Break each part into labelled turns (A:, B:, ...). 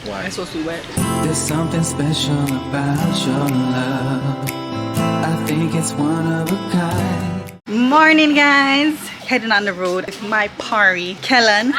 A: Why?
B: It's supposed to be wet.
C: There's something special about your love. I think it's one of a kind.
B: Morning, guys. Heading on the road with my party, Kellan.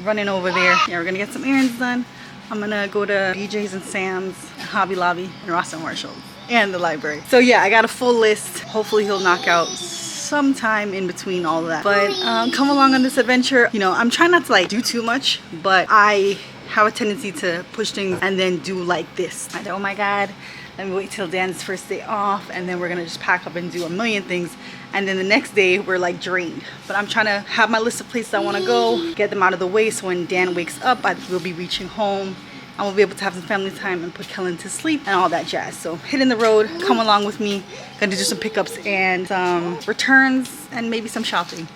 B: Running over there. Yeah, we're gonna get some errands done. I'm gonna go to BJ's and Sam's, and Hobby Lobby, and Ross and Marshall's, and the library. So yeah, I got a full list. Hopefully he'll knock out sometime in between all of that. But come along on this adventure. You know, I'm trying not to like do too much, but I have a tendency to push things and then do like this. I know, oh my God, let me wait till Dan's first day off, and then we're gonna just pack up and do a million things. And then the next day we're like drained. But I'm trying to have my list of places I want to go, get them out of the way, so when Dan wakes up, I will be reaching home. I will be able to have some family time and put Kellan to sleep and all that jazz. So hitting the road, come along with me. Gonna do some pickups and returns and maybe some shopping.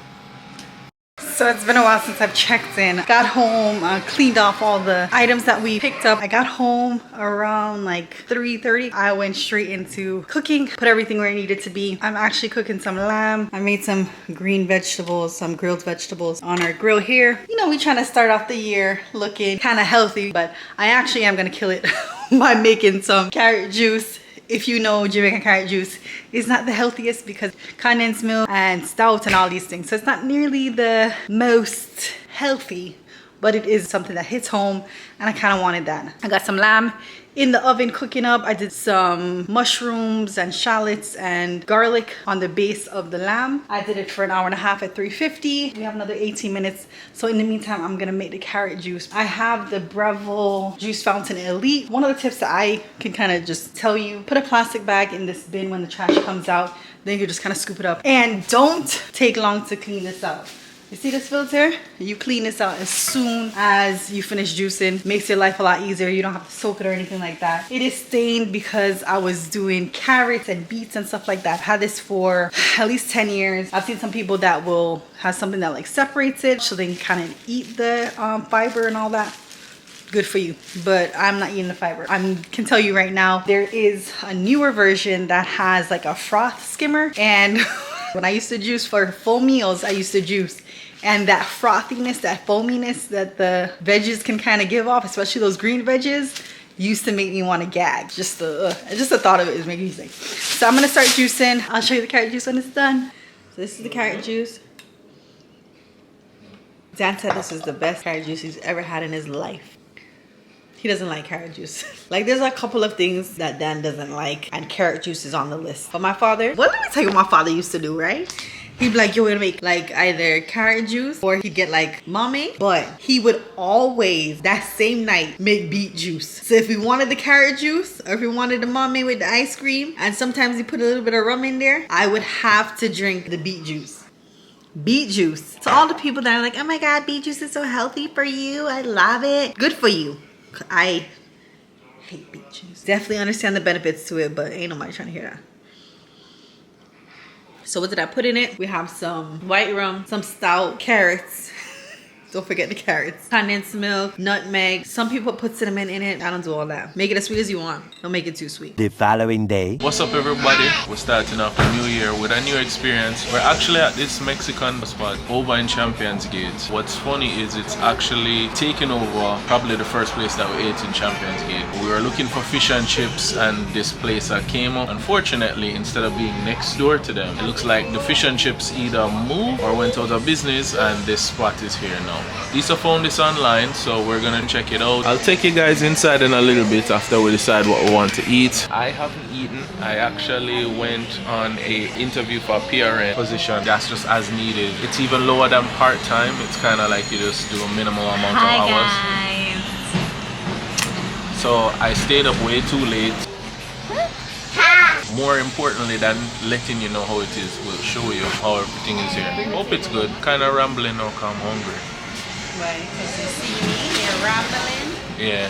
B: So it's been a while since I've checked in. Got home, cleaned off all the items that we picked up. I got home around like 3:30. I went straight into cooking, put everything where it needed to be. I'm actually cooking some lamb. I made some green vegetables, some grilled vegetables on our grill here. You know, we trying to start off the year looking kind of healthy, but I actually am gonna kill it by making some carrot juice. If you know, Jamaican carrot juice is not the healthiest because condensed milk and stout and all these things. So it's not nearly the most healthy, but it is something that hits home, and I kind of wanted that. I got some lamb in the oven cooking up. I did some mushrooms and shallots and garlic on the base of the lamb. I did it for an hour and a half at 350. We have another 18 minutes. So in the meantime, I'm gonna make the carrot juice. I have the Breville Juice Fountain Elite. One of the tips that I can kind of just tell you, put a plastic bag in this bin when the trash comes out. Then you just kind of scoop it up. And don't take long to clean this out. You see this filter? You clean this out as soon as you finish juicing. Makes your life a lot easier. You don't have to soak it or anything like that. It is stained because I was doing carrots and beets and stuff like that. I've had this for at least 10 years. I've seen some people that will have something that like separates it so they can kind of eat the fiber and all that. Good for you, but I'm not eating the fiber. I can tell you right now, there is a newer version that has like a froth skimmer, and when I used to juice for full meals, I used to juice, and that frothiness, that foaminess that the veggies can kind of give off, especially those green veggies, used to make me want to gag. Just the thought of it is making me sick. So I'm gonna start juicing. I'll show you the carrot juice when it's done. So this is the carrot juice. Dan said this is the best carrot juice he's ever had in his life. He doesn't like carrot juice. Like, there's a couple of things that Dan doesn't like, and carrot juice is on the list. But my father, well, let me tell you what my father used to do, right? He'd be like, yo, we're gonna make like either carrot juice or he'd get like mommy. But he would always, that same night, make beet juice. So if we wanted the carrot juice or if we wanted the mommy with the ice cream, and sometimes he put a little bit of rum in there, I would have to drink the beet juice. Beet juice. To all the people that are like, oh my God, beet juice is so healthy for you. I love it. Good for you. I hate beet juice. Definitely understand the benefits to it, but ain't nobody trying to hear that. So what did I put in it? We have some white rum, some stout, carrots. Don't forget the carrots. Condensed milk, nutmeg. Some people put cinnamon in it. I don't do all that. Make it as sweet as you want. Don't make it too sweet.
D: The following day.
A: What's up, everybody? We're starting off a new year with a new experience. We're actually at this Mexican spot over in Champions Gate. What's funny is it's actually taken over probably the first place that we ate in Champions Gate. We were looking for fish and chips, and this place came up. Unfortunately, instead of being next door to them, it looks like the fish and chips either moved or went out of business, and this spot is here now. Lisa found this online, so we're gonna check it out. I'll take you guys inside in a little bit after we decide what we want to eat. I haven't eaten. I actually went on a interview for a PRN position. That's just as needed. It's even lower than part-time. It's kind of like you just do a minimal amount of hours.
B: Guys.
A: So I stayed up way too late. More importantly than letting you know how it is, we'll show you how everything is here. Hope it's good. Kind of rambling now 'cause I'm hungry.
B: Right, because you see me, you're rambling.
A: Yeah,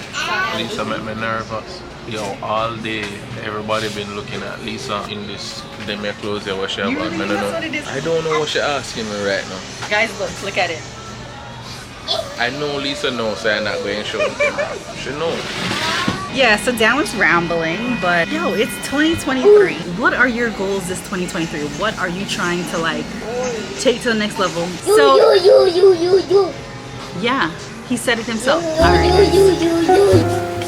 A: Lisa made me nervous. Yo, all day everybody been looking at Lisa in this demi clothes there what she have on. I don't know what she asking me right now.
B: Guys, look at it.
A: I know Lisa knows, so I'm not going to show her. She knows.
B: Yeah, so Dan was rambling, but yo, it's 2023. What are your goals this 2023? What are you trying to like take to the next level? So
E: you.
B: yeah, He said it himself. All right, guys.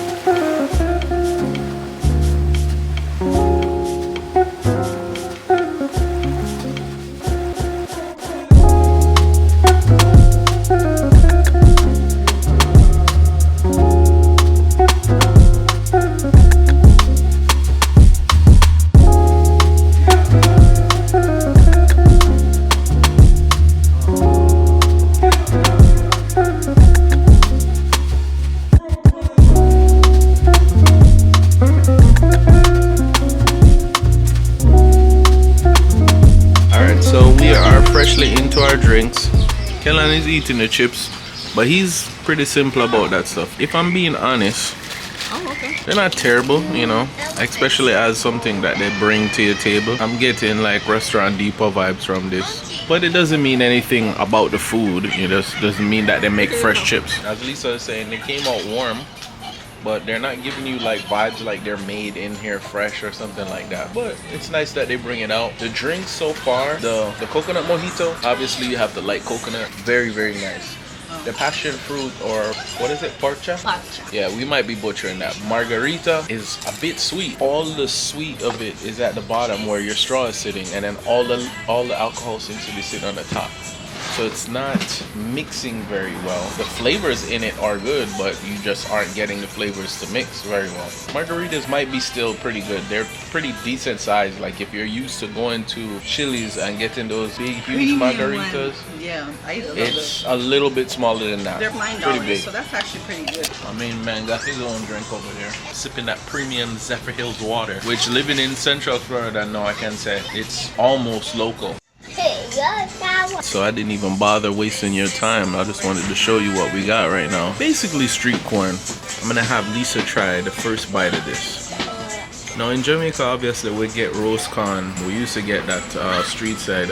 A: Into our drinks. Kellan is eating the chips, but he's pretty simple about that stuff. If I'm being honest, they're not terrible, you know, especially as something that they bring to your table. I'm getting like restaurant depot vibes from this, but it doesn't mean anything about the food. It just doesn't mean that they make fresh chips. As Lisa is saying, they came out warm, but they're not giving you like vibes like they're made in here fresh or something like that. But it's nice that they bring it out. The drinks so far, the coconut mojito, obviously you have the light coconut, very nice. The passion fruit, or what is it, parcha?
B: Parcha.
A: Yeah, we might be butchering that. Margarita is a bit sweet. All the sweet of it is at the bottom where your straw is sitting, and then all the alcohol seems to be sitting on the top. So it's not mixing very well. The flavors in it are good, but you just aren't getting the flavors to mix very well. Margaritas might be still pretty good. They're pretty decent size. Like if you're used to going to Chili's and getting those big, huge margaritas,
B: yeah, I love
A: it's a little bit smaller than that.
B: They're
A: pretty
B: $9,
A: big.
B: so that's actually pretty good.
A: I mean, man got his own drink over there, sipping that premium Zephyr Hills water, which living in Central Florida, no, I can say it's almost local. So I didn't even bother wasting your time. I just wanted to show you what we got right now. Basically street corn. I'm gonna have Lisa try the first bite of this. Now in Jamaica, obviously we get roast corn. We used to get that street side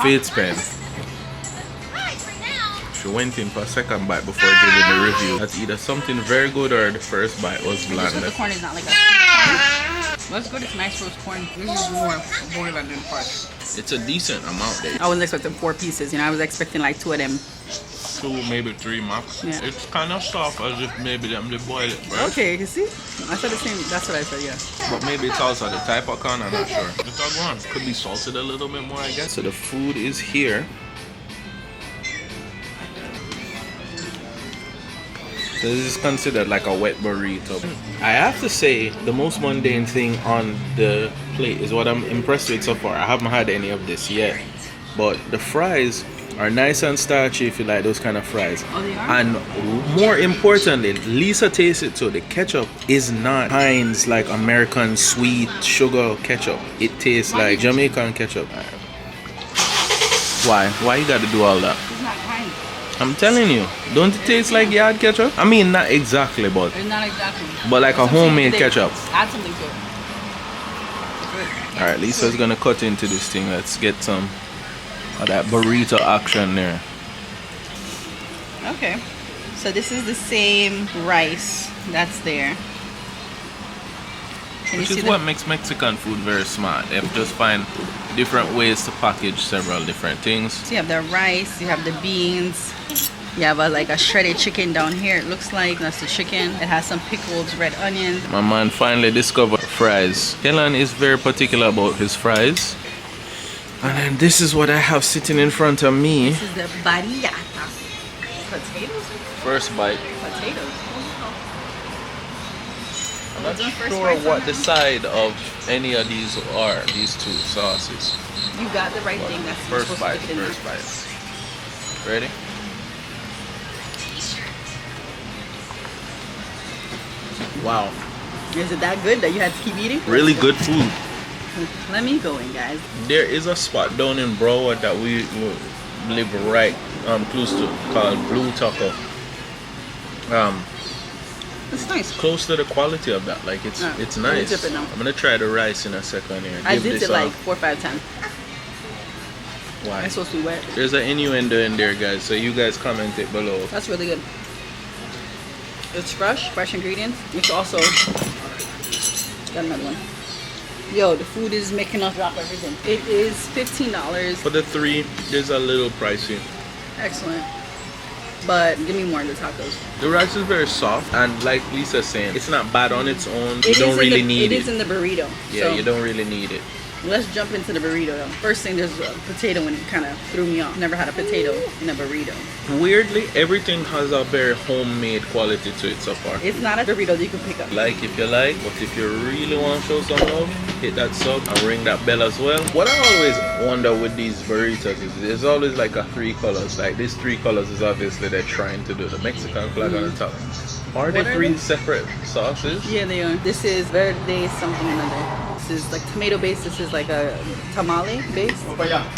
A: fade pen. She went in for a second bite before giving the review. That's either something very good or the first bite was bland.
B: The corn is not like that. What's good? It's nice roast corn. This is more boiling than part.
A: It's a decent amount there.
B: I wasn't expecting 4 pieces, you know, I was expecting like 2 of them.
A: 2, maybe 3 max. Yeah. It's kind of soft as if maybe them they boil it first.
B: Okay, you see? I said the same, that's what I said, yeah.
A: But maybe it's also the type of corn, I'm not sure. It's a good one. Could be salted a little bit more, I guess. So the food is here. So this is considered like a wet burrito. I have to say, the most mundane thing on the plate is what I'm impressed with so far. I haven't had any of this yet. But the fries are nice and starchy if you like those kind of fries.
B: Oh, they are?
A: And more importantly, Lisa tastes it too. The ketchup is not Heinz like American sweet sugar ketchup. It tastes like Jamaican ketchup. Why? Why you gotta do all that?
B: It's not Heinz.
A: I'm telling you, don't it taste like yard ketchup? I mean, not exactly, but
B: It's not exactly.
A: but like a homemade ketchup.
B: Add something to it.
A: All right, Lisa's gonna cut into this thing. Let's get some of that burrito action there.
B: Okay, so this is the same rice that's there. Can
A: Which
B: you
A: is
B: see
A: what makes Mexican food very smart. They just find different ways to package several different things.
B: So you have the rice, you have the beans, you have like a shredded chicken down here. It looks like that's the chicken. It has some pickled red onion.
A: My man finally discovered fries. Kellan is very particular about his fries. And then this is what I have sitting in front of me.
B: This is the barillata. Potatoes?
A: First bite.
B: Potatoes.
A: I'm not sure what the side of any of these are, these two sauces.
B: You got the right thing. That's
A: First bite,
B: to
A: first bite. Ready? Wow.
B: Is it that good that you had to keep eating?
A: Really good food.
B: Let me go in, guys.
A: There is a spot down in Broward that we live right close to called Blue Taco.
B: It's nice.
A: Close to the quality of that. Like it's nice.
B: Dip it now.
A: I'm gonna try the rice in a second here.
B: I dipped it like 4, 5 times.
A: Why?
B: It's supposed to be wet.
A: There's an innuendo in there, guys. So you guys comment it below.
B: That's really good. It's fresh ingredients. It's also got another one. Yo, the food is making us drop everything. It is $15.
A: For the 3, there's a little pricey.
B: Excellent. but give me more of the tacos.
A: The rice is very soft, and like Lisa's saying, it's not bad on its own. You
B: It
A: don't
B: is
A: really
B: in the,
A: need
B: it.
A: it.
B: It is in the burrito.
A: Yeah,
B: so
A: you don't really need it.
B: let's jump into the burrito though. First thing, there's a potato and it kind of threw me off. Never had a potato in a burrito.
A: Weirdly, everything has a very homemade quality to it so far.
B: It's not a burrito that you can pick up.
A: Like if you like, but if you really want to show some love, hit that sub and ring that bell as well. What I always wonder with these burritos is there's always like a 3 colors. Like these 3 colors is obviously they're trying to do the Mexican flag on the top. Are they 3 separate sauces?
B: Yeah, they are. This is verde something another. This is like tomato base. This is like a tamale base,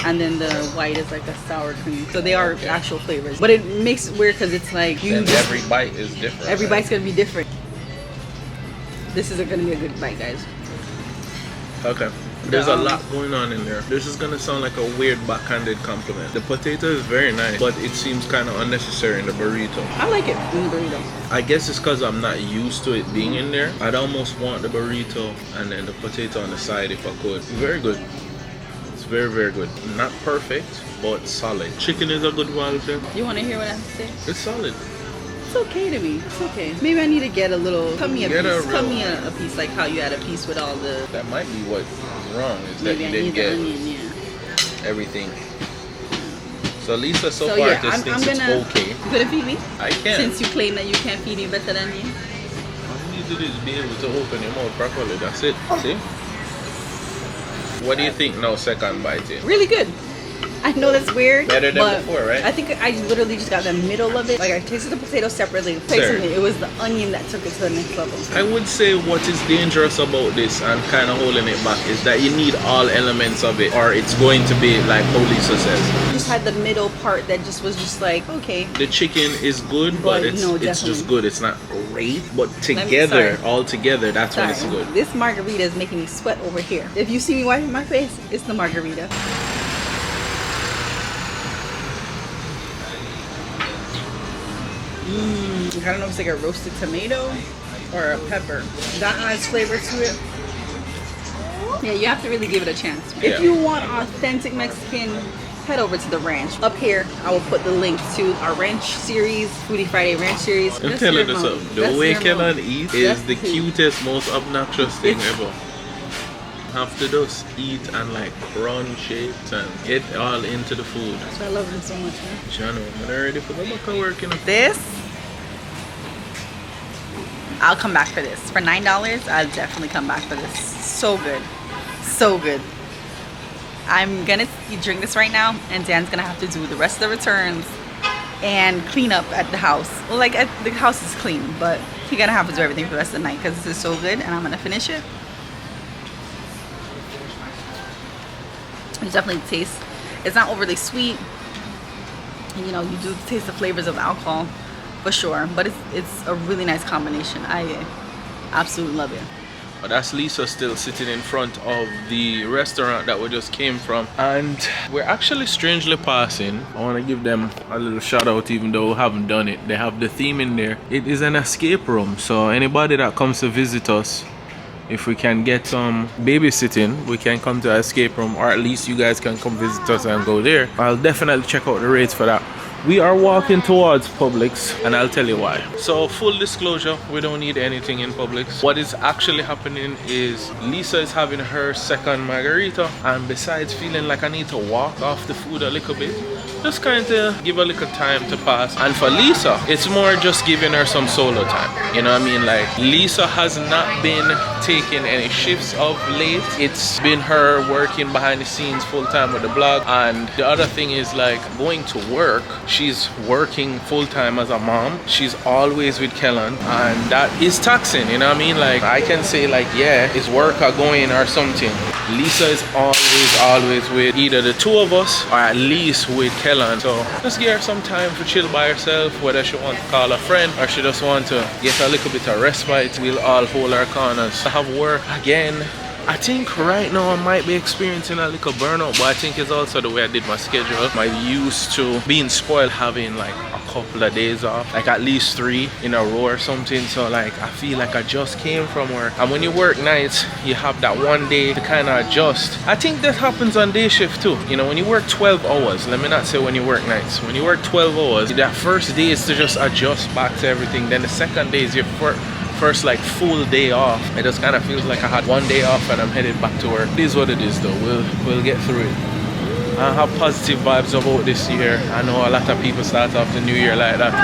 B: and then the white is like a sour cream. So they are actual flavors, but it makes it weird because it's like you.
A: And every bite is different.
B: Every
A: right?
B: bite's gonna be different. This is gonna be a good bite, guys.
A: Okay. There's a lot going on in there. This is gonna sound like a weird backhanded compliment. The potato is very nice, but it seems kind of unnecessary in the burrito.
B: I like it in the burrito.
A: I guess it's because I'm not used to it being in there. I'd almost want the burrito and then the potato on the side if I could. Very good. It's very, very good. Not perfect, but solid. Chicken is a good quality.
B: You want to hear what I have to say?
A: It's solid.
B: It's okay to me. It's okay. Maybe I need to get a little. Cut me a
A: Get a
B: piece. Cut
A: real-
B: me a piece like how you had a piece with all the.
A: That might be what's wrong, is that
B: Maybe
A: you
B: I
A: didn't
B: need
A: get
B: the onion. Yeah.
A: everything. So Lisa so far
B: yeah,
A: just thinks it's okay.
B: You gonna feed me?
A: I can.
B: Since you claim that you can't feed me better than me.
A: All you need to do is be able to open your mouth properly. That's it. See? What do you think now, second biting?
B: Really good. I know that's weird.
A: Better than
B: but
A: before, right?
B: I think I literally just got the middle of it. Like I tasted the potato separately. Tasted it was the onion that took it to the next level.
A: I would say what is dangerous about this and kind of holding it back is that you need all elements of it, or it's going to be like how Lisa says.
B: Just had the middle part that just was just like, okay.
A: The chicken is good, but it's just
B: definitely.
A: good. It's not great, but
B: sorry.
A: together, all together, that's when it's
B: Sorry.
A: good.
B: This margarita is making me sweat over here. If you see me wiping my face, it's the margarita. I don't know if it's like a roasted tomato or a pepper. That adds flavor to it. Yeah, you have to really give it a chance.
A: Yeah.
B: If you want authentic Mexican, head over to the ranch. Up here, I will put the link to our ranch series, Foodie Friday ranch series.
A: I'm
B: That's
A: telling
B: your
A: you
B: mom.
A: something. The
B: That's
A: way
B: your mom.
A: Kellan eats is
B: That's
A: the
B: who.
A: cutest, most obnoxious thing
B: It's-
A: ever. Have to just eat and like crunch it and get all into the food.
B: That's why I love him so much, man.
A: Jano, I'm ready for the back of work, you know.
B: This, I'll come back for this. For $9, I'll definitely come back for this. So good. So good. I'm gonna drink this right now, and Dan's gonna have to do the rest of the returns and clean up at the house. Well, like the house is clean, but he's gonna have to do everything for the rest of the night because this is so good, and I'm gonna finish it. You definitely taste. It's not overly sweet. You know, you do taste the flavors of alcohol for sure, but it's a really nice combination. I absolutely love it.
A: That's Lisa still sitting in front of the restaurant that we just came from, and we're actually strangely passing. I want to give them a little shout out even though we haven't done it. They have the theme in there. It is an escape room, so anybody that comes to visit us, if we can get some babysitting, we can come to an escape room, or at least you guys can come visit us and go there. I'll definitely check out the rates for that. We are walking towards Publix, and I'll tell you why. So full disclosure, we don't need anything in Publix. What is actually happening is Lisa is having her second margarita, and besides feeling like I need to walk off the food a little bit, just kind of give a little time to pass. And for Lisa, it's more just giving her some solo time. You know what I mean? Like, Lisa has not been taking any shifts of late. It's been her working behind the scenes full time with the blog. And the other thing is like going to work. She's working full time as a mom. She's always with Kellan, and that is taxing. You know what I mean? Like, I can say like, yeah, is work or going or something. Lisa is always with either the two of us or at least with Kellan. So just give her some time to chill by herself, whether she wants to call a friend or she just wants to get a little bit of respite. We'll all hold our corners. I have work again I think right now I might be experiencing a little burnout, but I think it's also the way I did my schedule. I'm used to being spoiled having like a couple of days off, like at least 3 in a row or something. So like I feel like I just came from work, and when you work nights you have that one day to kind of adjust. I think that happens on day shift too. You know, when you work 12 hours, let me not say when you work nights, when you work 12 hours, that first day is to just adjust back to everything. Then the second day is your first like full day off. It just kind of feels like I had one day off and I'm headed back to work. It is what it is though. We'll get through it. I have positive vibes about this year. I know a lot of people start off the new year like that,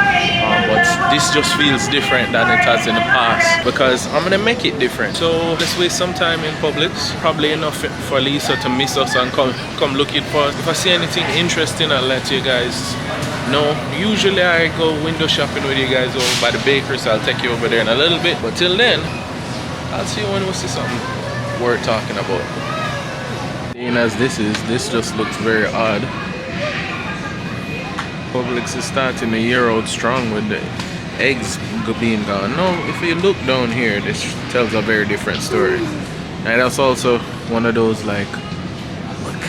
A: but this just feels different than it has in the past, because I'm gonna make it different. So let's waste some time in Publix, probably enough for Lisa to miss us and come looking for us. If I see anything interesting, I'll let you guys know. Usually I go window shopping with you guys over by the bakery, so I'll take you over there in a little bit, but till then I'll see you when we see something worth talking about. Seeing as this just looks very odd. Publix is starting the year out strong with the eggs being gone. No, if you look down here, this tells a very different story. And that's also one of those like, look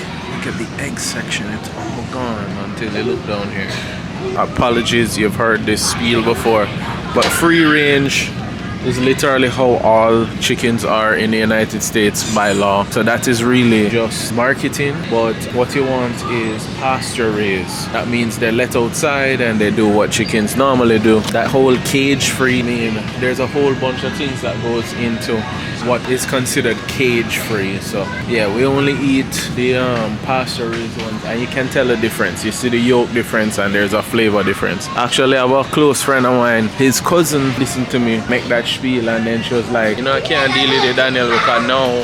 A: at the egg section, it's all gone until you look down here. Apologies, you've heard this spiel before, but free range is literally how all chickens are in the United States by law. So that is really just marketing, but what you want is pasture raised. That means they're let outside and they do what chickens normally do. That whole cage free name, there's a whole bunch of things that goes into what is considered cage free. So yeah, we only eat the pasture raised ones, and you can tell the difference. You see the yolk difference and there's a flavor difference. Actually, I have a close friend of mine, his cousin listened to me make that spiel, and then she was like, you know, I can't deal with it, Daniel, because now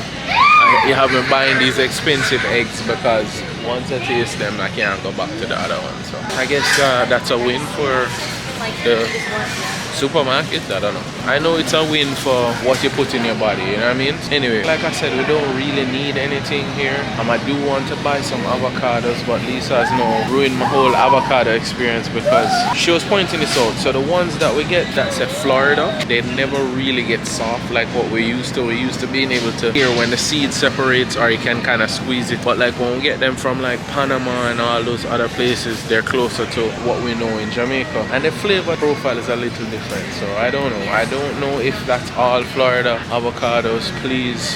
A: you have me buying these expensive eggs, because once I taste them I can't go back to the other one. So I guess that's a win for the supermarket. I don't know. I know it's a win for what you put in your body, you know what I mean? Anyway, like I said, we don't really need anything here. I do want to buy some avocados, but Lisa has now ruined my whole avocado experience, because she was pointing this out. So the ones that we get that's at Florida, they never really get soft like what we used to. We used to being able to hear when the seed separates, or you can kind of squeeze it. But like when we get them from like Panama and all those other places, they're closer to what we know in Jamaica, and the flavor profile is a little different. So I don't know if that's all Florida avocados. Please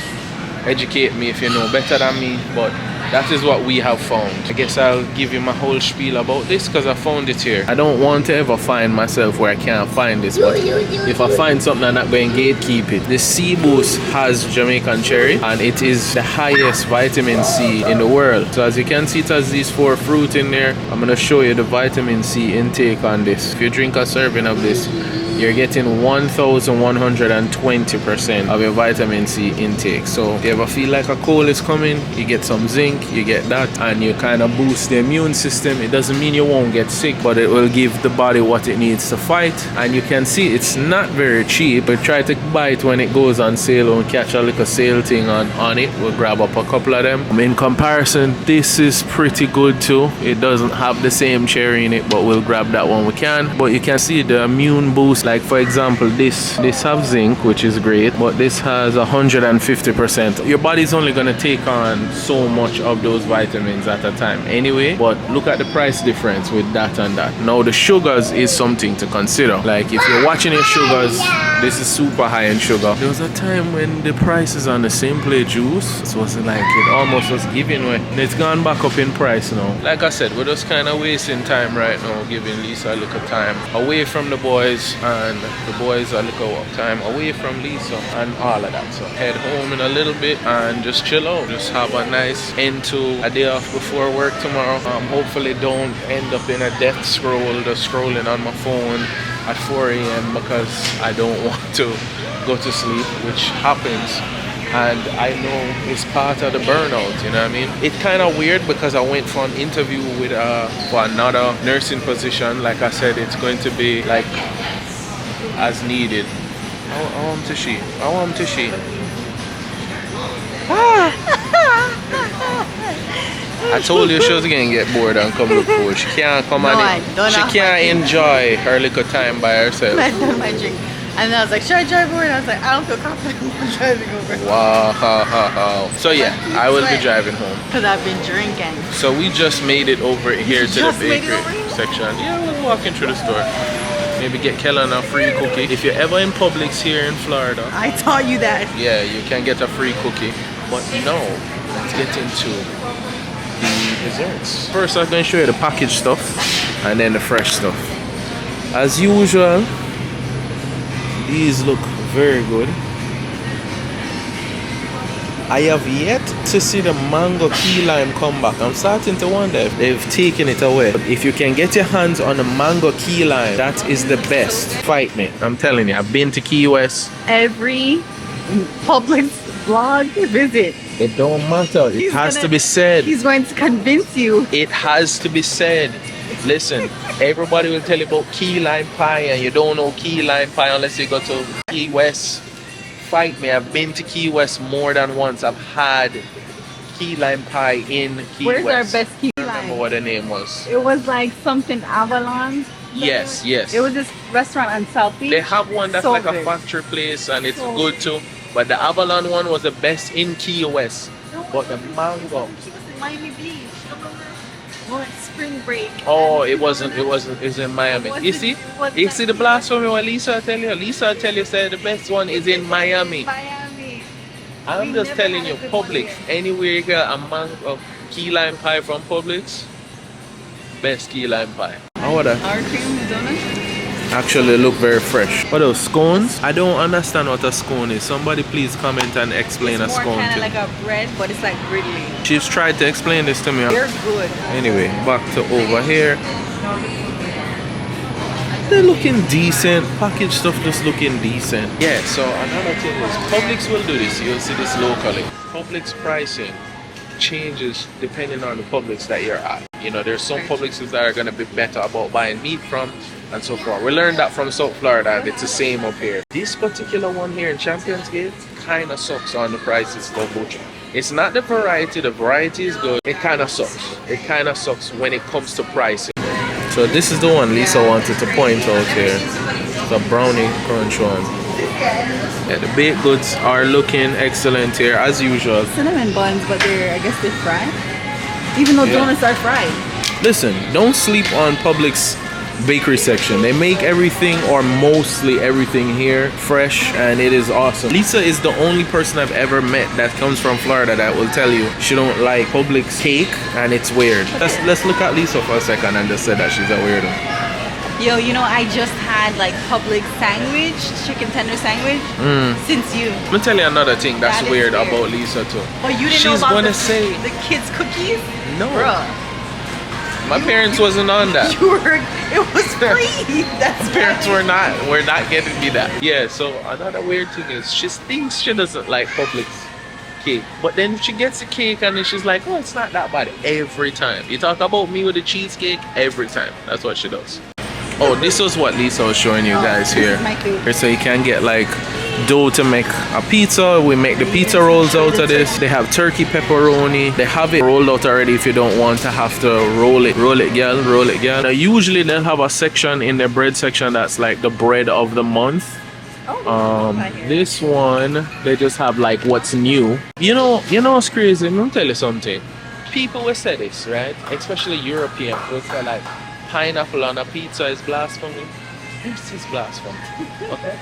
A: educate me if you know better than me, but that is what we have found. I guess I'll give you my whole spiel about this because I found it here. I don't want to ever find myself where I can't find this, but if I find something, I'm not going to gatekeep it. The Sea Boost has Jamaican cherry, and it is the highest vitamin C in the world. So as you can see, it has these 4 fruit in there. I'm going to show you the vitamin C intake on this. If you drink a serving of this, you're getting 1,120% of your vitamin C intake. So if you ever feel like a cold is coming, you get some zinc, you get that, and you kind of boost the immune system. It doesn't mean you won't get sick, but it will give the body what it needs to fight. And you can see it's not very cheap, but try to buy it when it goes on sale, or catch a little sale thing on it. We'll grab up a couple of them. In comparison, this is pretty good too. It doesn't have the same cherry in it, but we'll grab that one we can. But you can see the immune boost. Like for example, this have zinc, which is great, but this has 150%. Your body's only going to take on so much of those vitamins at a time anyway, but look at the price difference with that and that. Now the sugars is something to consider. Like if you're watching your sugars, this is super high in sugar. There was a time when the prices on the Simple juice, it was like it almost was giving away. It's gone back up in price now. Like I said, we're just kind of wasting time right now, giving Lisa a little time away from the boys, and the boys a little time away from Lisa and all of that. So head home in a little bit and just chill out. Just have a nice end to a day off before work tomorrow. Hopefully don't end up in a death scroll, just scrolling on my phone at 4 a.m. because I don't want to go to sleep, which happens. And I know it's part of the burnout, you know what I mean? It's kind of weird because I went for an interview with for another nursing position. Like I said, it's going to be like as needed. I want to she. I told you she was gonna get bored and come look for. She can't come she can't enjoy her little time by herself.
B: I done my drink. And then I was like, should I drive over? And I was like, I don't feel confident driving over.
A: Wow. So yeah, I will be driving home.
B: Because I've been drinking.
A: So we just made it over here to the
B: Just made it
A: bakery
B: over here?
A: section. Yeah, we're walking through the store. Maybe get Kellan a free cookie. If you're ever in Publix here in Florida,
B: I taught you that.
A: yeah, you can get a free cookie. But no, let's get into the desserts. First, I'm going to show you the packaged stuff and then the fresh stuff. As usual, these look very good. I have yet to see the mango key lime come back. I'm starting to wonder if they've taken it away. But if you can get your hands on the mango key lime, that is the best. Fight me. I'm telling you, I've been to Key West.
B: Every Publix vlog visit.
A: It don't matter. It has to be said.
B: He's going to convince you.
A: It has to be said. Listen, everybody will tell you about key lime pie and you don't know key lime pie unless you go to Key West. Fight me. I've been to Key West more than once. I've had key lime pie in Key
B: Where's
A: West.
B: our best key
A: I don't remember
B: lime?
A: what the name was.
B: It was like something Avalon.
A: Yes, yes.
B: It was this restaurant on South Beach.
A: They have one that's
B: So
A: like a
B: good.
A: factory place and it's
B: So
A: good too. But the Avalon one was the best in Key West. But the mango.
B: Miami Beach. Or Spring Break.
A: Oh, it wasn't. It was in Miami. You see? You see the blasphemy what Lisa tell you? Lisa tell you said the best one is in Miami.
B: Miami.
A: I'm
B: We
A: just
B: never
A: telling
B: had
A: you,
B: a good one
A: Publix,
B: here.
A: anywhere you get a mango key lime pie from Publix, best key lime pie. Oh, what
B: Sour cream donut.
A: actually look very fresh. What else? Scones? I don't understand what a scone is. Somebody please comment and explain
B: It's
A: a
B: more
A: scone
B: kind
A: to
B: of
A: me.
B: like a bread, but it's like griddly.
A: She's tried to explain this to me.
B: They're good.
A: Anyway, back to over here. They're looking decent. Packaged stuff just looking decent. Yeah, so another thing is Publix will do this. You'll see this locally. Publix pricing changes depending on the Publix that you're at. You know, there's some Publixes that are going to be better about buying meat from and so forth. We learned that from South Florida and it's the same up here. This particular one here in Champions Gate kind of sucks on the prices for butcher. It's not the variety is good. It kind of sucks. It kind of sucks when it comes to pricing. So this is the one Lisa wanted to point out here. It's a brownie crunch one. Yeah, the baked goods are looking excellent here as usual.
B: Cinnamon buns, but I guess they're fried. Even though donuts are fried.
A: Listen, don't sleep on Publix bakery section. They make everything or mostly everything here fresh and it is awesome. Lisa is the only person I've ever met that comes from Florida that will tell you she don't like Publix cake and it's weird. Let's look at Lisa for a second and just say that she's a weirdo.
B: Yo, you know, I just had like Publix sandwich, chicken tender sandwich, since you.
A: Let me tell you another thing that's
B: That is
A: weird
B: weird.
A: about Lisa too.
B: But you didn't
A: She's
B: know about
A: gonna
B: the,
A: say
B: the kids' cookies?
A: no.
B: Bruh.
A: My parents wasn't on that.
B: It was free. That's
A: Parents
B: why.
A: were not getting me that. Yeah, so another weird thing is she thinks she doesn't like Publix cake, but then she gets the cake and then she's like, oh, it's not that bad every time. You talk about me with the cheesecake every time. That's what she does. Oh, this was what Lisa was showing you guys
B: this
A: here.
B: is my cake.
A: Here, so you can get like dough to make a pizza. We make the pizza rolls out of this. They have turkey pepperoni. They have it rolled out already if you don't want to have to roll it. Roll it, girl. Roll it, girl. Now, usually they'll have a section in their bread section that's like the bread of the month. This one they just have like what's new. You know what's crazy? Let me tell you something. People will say this, right? Especially European. Will say like pineapple on a pizza is blasphemy. This is blasphemy. Okay.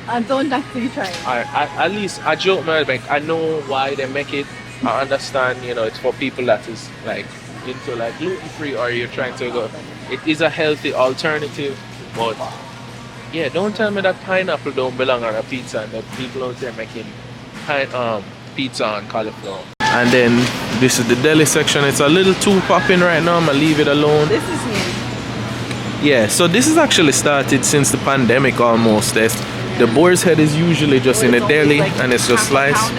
B: I don't actually try it.
A: At least I joke, man. Like I know why they make it. I understand. You know, it's for people that is like into like gluten free or you're trying to go. It is a healthy alternative, but yeah, don't tell me that pineapple don't belong on a pizza and the people out there making pizza on cauliflower. And then this is the deli section. It's a little too popping right now. I'm gonna leave it alone.
B: This is new.
A: Yeah, so this is actually started since the pandemic almost. The boar's head is usually just in a deli and it's just sliced.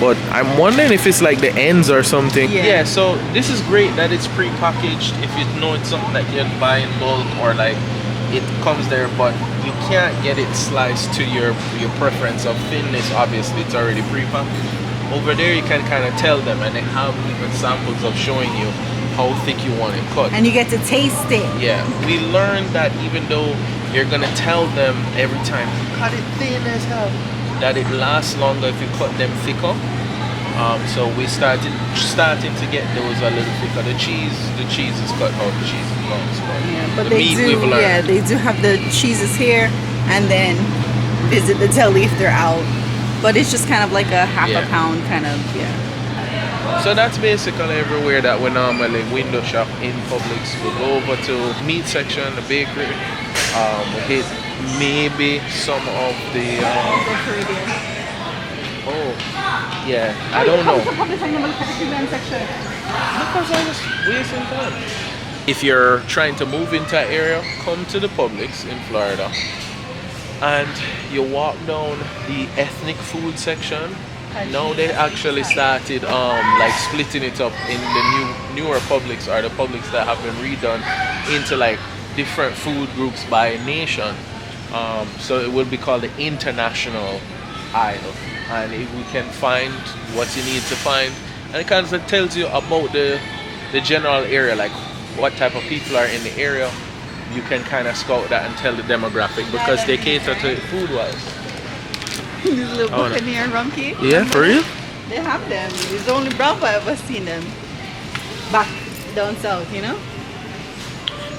A: But I'm wondering if it's like the ends or something. Yeah, so this is great that it's pre-packaged if you know it's something that you can buy in bulk or like it comes there, but you can't get it sliced to your preference of thinness. Obviously, it's already pre-packaged. Over there you can kind of tell them and they have even samples of showing you how thick you want it cut.
B: And you get to taste it.
A: Yeah, we learned that even though you're gonna tell them every time, cut it thin as hell, that it lasts longer if you cut them thicker. So we starting to get those a little thicker. The cheese is cut out. The cheese is long.
B: Yeah, but they do have the cheeses here, and then visit the deli if they're out. But it's just kind of like a half a pound kind of,
A: So that's basically everywhere that we normally window shop in Publix. We go over to meat section, the bakery. We hit maybe some of the. I don't know. Because I was wasting time. If you're trying to move into an area, come to the Publix in Florida, and you walk down the ethnic food section. Now they actually started like splitting it up in the newer Publix, or the Publix that have been redone into like different food groups by nation. So it will be called the international aisle, and we can find what you need to find, and it kind of tells you about the general area, like what type of people are in the area. You can kind of scout that and tell the demographic, because they cater to it food wise.
B: These little Buccaneer rum cake.
A: Yeah, for real?
B: They have them. It's the only brown I've ever seen them. Back down south, you know?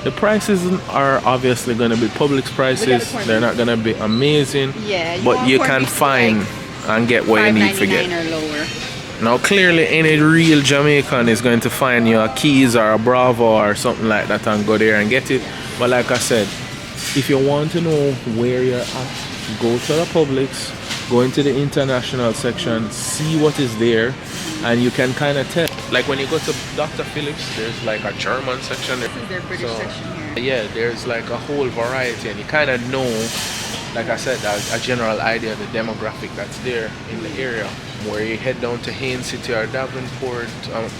A: The prices are obviously going to be Publix prices. They're not going to be amazing.
B: Yeah,
A: but you can find and get what you need to get.
B: Or lower.
A: Now, clearly, any real Jamaican is going to find you a Keys or a Bravo or something like that and go there and get it. But like I said, if you want to know where you're at, go to the Publix, go into the international section, see what is there, and you can kind of tell. Like when you go to Dr. Phillips, there's like a German section.
B: This is their British section here.
A: Yeah, there's like a whole variety, and you kind of know, like I said, a general idea of the demographic that's there in the area. Where you head down to Haines City or Davenport,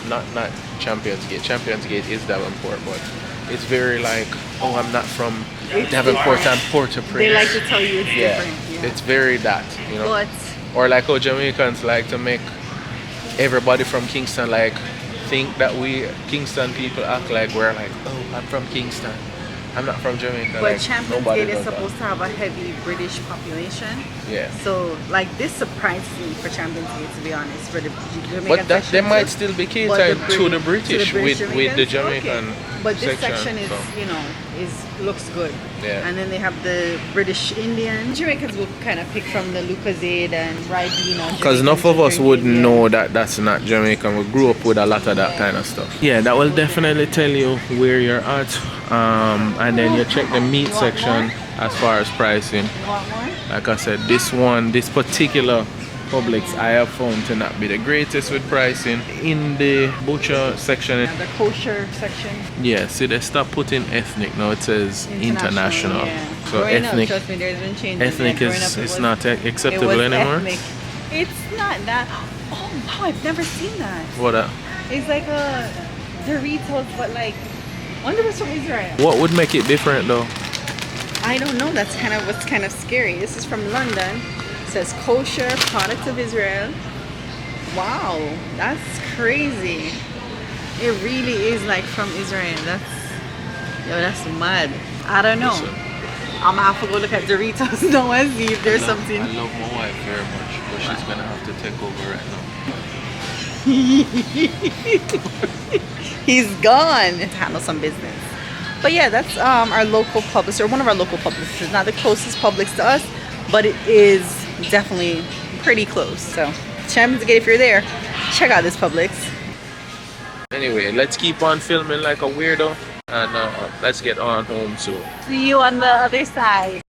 A: not Champions Gate. Champions Gate is Davenport, but it's very like, oh, I'm not from Davenport, I'm Port-au-Prince.
B: They like to tell you it's different. Yeah.
A: It's very that, you know.
B: But,
A: or like how Jamaicans like to make everybody from Kingston like think that we Kingston people act like we're like, oh, I'm from Kingston, I'm not from Jamaica.
B: But like, Champions Gate is supposed to have a heavy British population.
A: Yeah.
B: So like this surprised me for Champions Gate, to be honest. For the Jamaican
A: but that they might still be catered to the British, with the Jamaican.
B: Okay. But this section is, you know, looks good.
A: Yeah.
B: And then they have the British Indian. Jamaicans will kind of pick from the Lucozade and Ribena.
A: Because enough of us would know that that's not Jamaican. We grew up with a lot of that kind of stuff. Yeah, that will definitely tell you where you're at. And then you check the meat section as far as pricing.
B: You want more?
A: Like I said, this particular Publix I have found to not be the greatest with pricing. In the butcher section,
B: the kosher section.
A: Yeah, see they stopped putting ethnic, now it says international.
B: Yeah.
A: So
B: growing
A: ethnic,
B: up, trust me, there's been changes.
A: ethnic is not acceptable anymore.
B: Ethnic. It's not that. Oh no, I've never seen that.
A: What?
B: It's like a Doritos, but like, I wonder what's from Israel.
A: What would make it different though?
B: I don't know. That's kind of what's kind of scary. This is from London. It says kosher products of Israel. Wow, that's crazy. It really is like from Israel. That's mad. I don't know. I'm gonna have to go look at Doritos now and see if there's something.
A: I love my wife very much, but she's gonna have to take over right now.
B: He's gone to handle some business. But yeah, that's our local Publix, or one of our local Publix. It's not the closest Publix to us, but it is definitely pretty close. So Champions Gate, if you're there, check out this Publix.
A: Anyway, let's keep on filming like a weirdo, and let's get on home soon.
B: See you on the other side.